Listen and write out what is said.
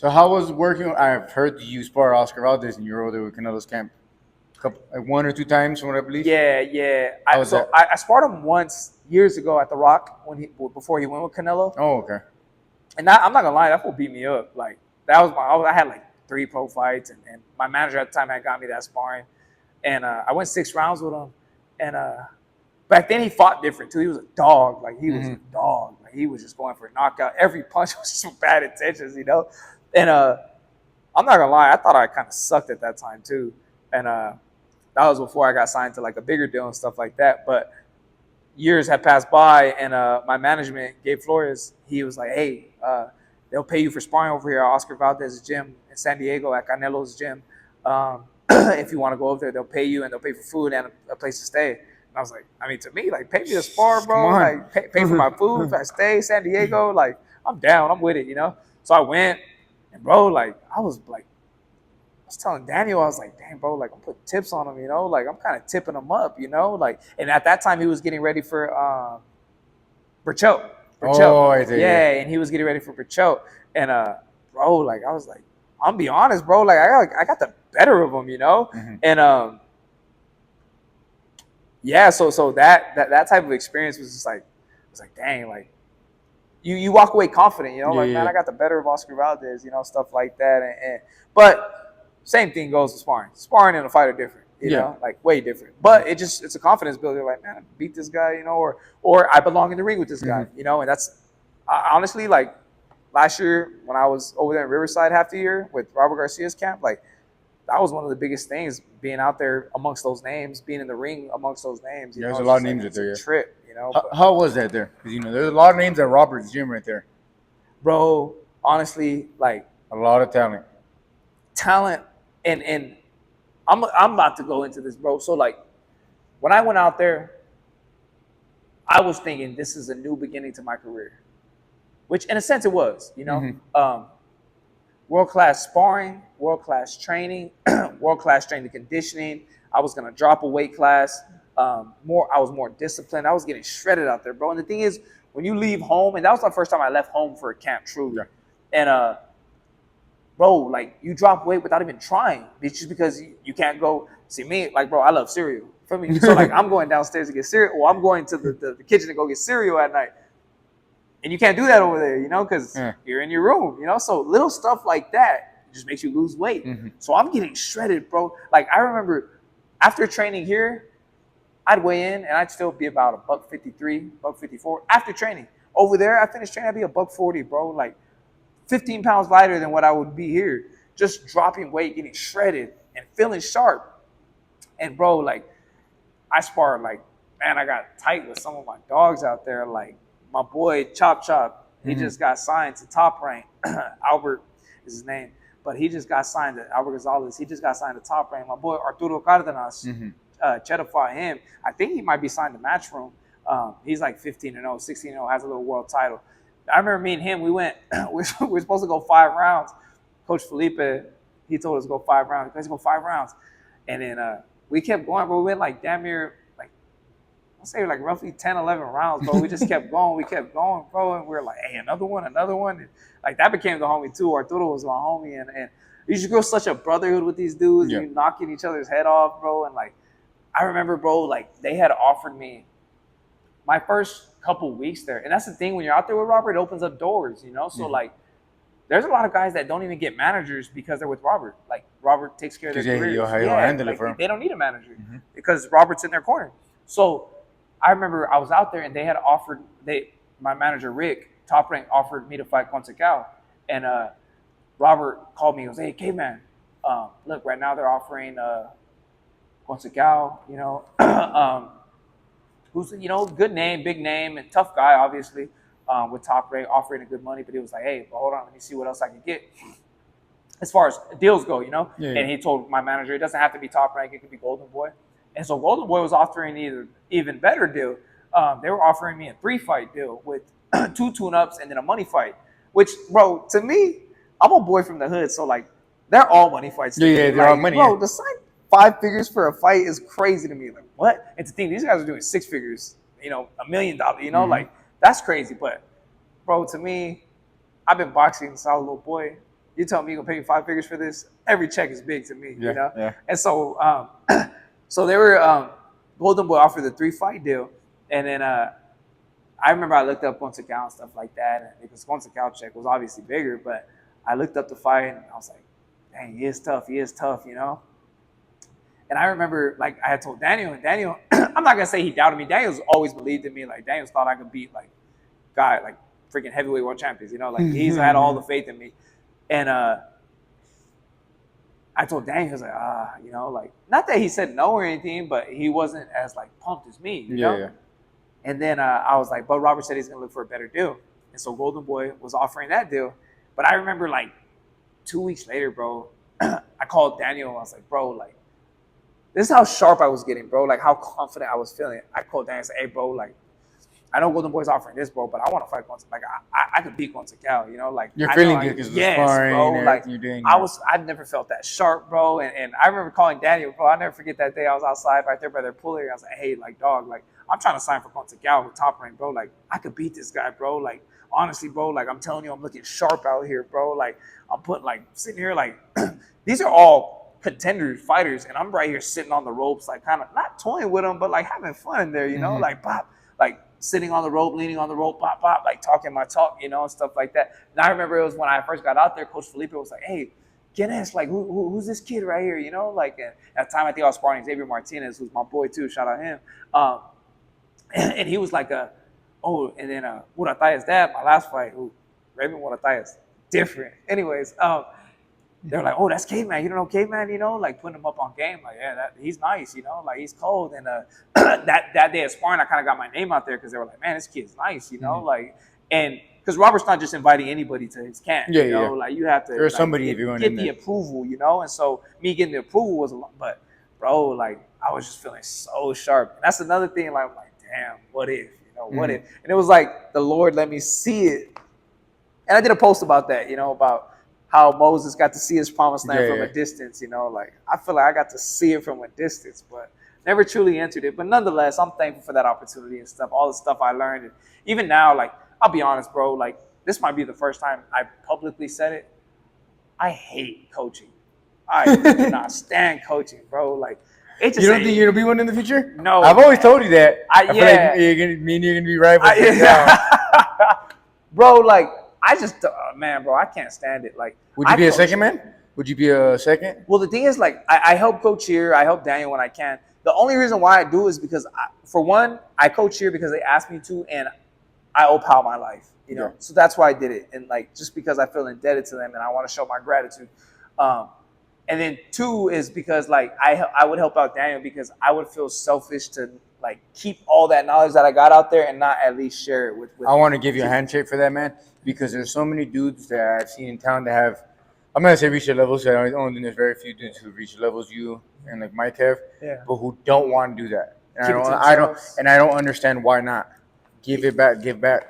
So how was working? I've heard you spar Oscar Valdez and you were over there with Canelo's camp, like 1 or 2 times from what I believe. Yeah. How was that? I sparred him once years ago at the Rock before he went with Canelo. Oh, okay. And I'm not gonna lie, that fool beat me up. Like that was I had like 3 pro fights, and my manager at the time had got me that sparring, and I went 6 rounds with him, and back then he fought different too. He was a dog, like he was a dog, like he was just going for a knockout. Every punch was some bad intentions, you know. And I'm not gonna lie, I thought I kind of sucked at that time too, and that was before I got signed to like a bigger deal and stuff like that. But years had passed by, and my management, Gabe Flores, he was like, "Hey, they'll pay you for sparring over here at Oscar Valdez's gym in San Diego at Canelo's gym. If you want to go over there, they'll pay you, and they'll pay for food and a place to stay." And I was like, I mean, to me, like, pay me to spar, bro. Like, pay for my food, if I stay, San Diego. Like, I'm down. I'm with it, you know? So I went, and, bro, like, I was telling Daniel, I was like, damn, bro, like, I'm putting tips on him, you know? Like, I'm kind of tipping him up, you know? Like, and at that time, he was getting ready for Berchelt. Oh, I see. Yeah, and he was getting ready for Berchelt. And, bro, like, I was like, I'm be honest, bro. Like, I got the better of him, you know? And, yeah, so that type of experience was just like, dang, like you walk away confident, you know, man, I got the better of Oscar Valdez, you know, stuff like that. But same thing goes with sparring. Sparring and a fight are different, you know, like way different. But it's a confidence builder. Like, man, I beat this guy, you know, or I belong in the ring with this guy, you know, and that's honestly, like last year when I was over there in Riverside half the year with Robert Garcia's camp, like. That was one of the biggest things, being out there amongst those names, being in the ring amongst those names. There's a lot of names out there. Trip, you know. How was that there? Because, you know, there's a lot of names at Robert's gym right there. Bro, honestly, like a lot of talent, and I'm about to go into this, bro. So like, when I went out there, I was thinking this is a new beginning to my career, which in a sense it was, you know. World-class sparring, world-class training, world-class strength and conditioning. I was going to drop a weight class. I was more disciplined. I was getting shredded out there, bro. And the thing is, when you leave home, and that was the first time I left home for a camp, truly. Yeah. And, bro, like, you drop weight without even trying. It's just because you can't go. See, me, like, bro, I love cereal. For me, so, like, I'm going downstairs to get cereal, or I'm going to the kitchen to go get cereal at night. And you can't do that over there, you know, because you're in your room, you know. So little stuff like that just makes you lose weight. So I'm getting shredded, bro. Like, I remember after training here, I'd weigh in and I'd still be about $153, $154 after training. Over there, I finished training, I'd be $140, bro. Like 15 pounds lighter than what I would be here. Just dropping weight, getting shredded and feeling sharp. And, bro, like, I sparred, like, man, I got tight with some of my dogs out there, like, my boy Chop, he just got signed to Top Rank. Albert is his name, but he just got signed to Albert Gonzalez. He just got signed to Top Rank. My boy Arturo Cardenas, Cheddar fought him. I think he might be signed to Matchroom. He's like 15-0, 16-0, has a little world title. I remember me and him. We went. we were supposed to go 5 rounds. Coach Felipe, he told us to go 5 rounds. Let's go 5 rounds, and then we kept going. But we went like damn near. I'll say like roughly 10, 11 rounds, bro. We just kept going. We kept going, bro. And we were like, hey, another one. And like that became the homie too. Arturo was my homie. And you just grow such a brotherhood with these dudes. And you're knocking each other's head off, bro. And like, I remember, bro, like they had offered me my first couple weeks there. And that's the thing, when you're out there with Robert, it opens up doors, you know? So like, there's a lot of guys that don't even get managers because they're with Robert. Like Robert takes care of their careers. They don't need a manager because Robert's in their corner. So I remember I was out there and they had offered, my manager, Rick, Top Rank, offered me to fight Consecal. And Robert called me and goes, hey, K-Man, look, right now they're offering Consecal, you know, who's, you know, good name, big name, and tough guy, obviously, with Top Rank, offering a good money. But he was like, hey, well, hold on, let me see what else I can get as far as deals go, you know. And he told my manager, it doesn't have to be Top Rank, it could be Golden Boy. And so Golden Boy was offering either even better deal. They were offering me a 3-fight deal with 2 tune-ups and then a money fight. Which, bro, to me, I'm a boy from the hood, so like they're all money fights. They're like, all money. Bro, to sign 5 figures for a fight is crazy to me. Like, what? And to think these guys are doing 6 figures, you know, $1 million, you know, like that's crazy. But bro, to me, I've been boxing since I was a little boy. You tell me you're gonna pay me 5 figures for this? Every check is big to me, you know. Yeah. And so, so they were Golden Boy offered the 3-fight deal, and then I remember I looked up Contreras and stuff like that, and because Contreras check was obviously bigger, but I looked up the fight and I was like, dang, he is tough, you know. And I remember, like, I had told Daniel, and Daniel, I'm not gonna say he doubted me. Daniel's always believed in me. Like, Daniel's thought I could beat like freaking heavyweight world champions. You know, like he's had all the faith in me. And I told Daniel, he was like, you know, like not that he said no or anything, but he wasn't as like pumped as me. You know? Yeah. And then I was like, but Robert said he's gonna look for a better deal, and so Golden Boy was offering that deal. But I remember like 2 weeks later, bro, I called Daniel. I was like, bro, like. This is how sharp I was getting, bro. Like how confident I was feeling. I called Dan and said, "Hey, bro, like I know Golden Boy's offering this, bro, but I want to fight Contreras. Like I could beat Contreras, you know. Like You're I feeling know good because of the yes, sparring bro. and Like you're doing. I've never felt that sharp, bro. And I remember calling Daniel, bro. I'll never forget that day. I was outside right there by their pulley. I was like, hey, like dog, like I'm trying to sign for Contreras with Top Rank, bro. Like I could beat this guy, bro. Like honestly, bro. Like I'm telling you, I'm looking sharp out here, bro. Like I'm putting like sitting here, like these are all contender fighters, and I'm right here sitting on the ropes, like kind of not toying with them, but like having fun in there, you know, like pop, like sitting on the rope, leaning on the rope, pop, pop, like talking my talk, you know, and stuff like that. And I remember it was when I first got out there, Coach Felipe was like, hey, Guinness, like who's this kid right here, you know, like and at the time I think I was sparring Xavier Martinez, who's my boy too, shout out him. And he was like, and then Urataya's dad, my last fight, Raymond Urataya's different. Anyways, they're like, oh, that's Caveman. You don't know Caveman, you know? Like, putting him up on game. Like, yeah, he's nice, you know? Like, he's cold. And that day of sparring, I kind of got my name out there because they were like, man, this kid's nice, you know? Like, and because Robert's not just inviting anybody to his camp, you know? Like, you have to There's like, somebody if you're going get the approval, you know? And so me getting the approval was a lot. But, bro, like, I was just feeling so sharp. And that's another thing, like, I'm like, damn, what if? You know, what if? And it was like the Lord let me see it. And I did a post about that, you know, about how Moses got to see his promised land from a distance, you know, like I feel like I got to see it from a distance, but never truly entered it. But nonetheless, I'm thankful for that opportunity and stuff, all the stuff I learned. And even now, like, I'll be honest, bro, like this might be the first time I publicly said it. I hate coaching. I do not stand coaching, bro. Like, it just you don't think you're gonna be one in the future? No. I've always told you that. I feel like me and you're gonna be rivals. Bro, like, I just, man, bro, I can't stand it. Like, would you be a second man? Would you be a second? Well, the thing is, like, I help coach here. I help Daniel when I can. The only reason why I do is because, for one, I coach here because they asked me to, and I owe Pal my life, you know. So that's why I did it, and like just because I feel indebted to them, and I want to show my gratitude. And then two is because like I would help out Daniel because I would feel selfish to like keep all that knowledge that I got out there and not at least share it with I want to give you a handshake for that, man, because there's so many dudes that I've seen in town that have, I'm not gonna say reach your levels. I don't think there's very few dudes who reach the levels you and like Mike have, but who don't want to do that. And I don't understand why not. Give it back, give back.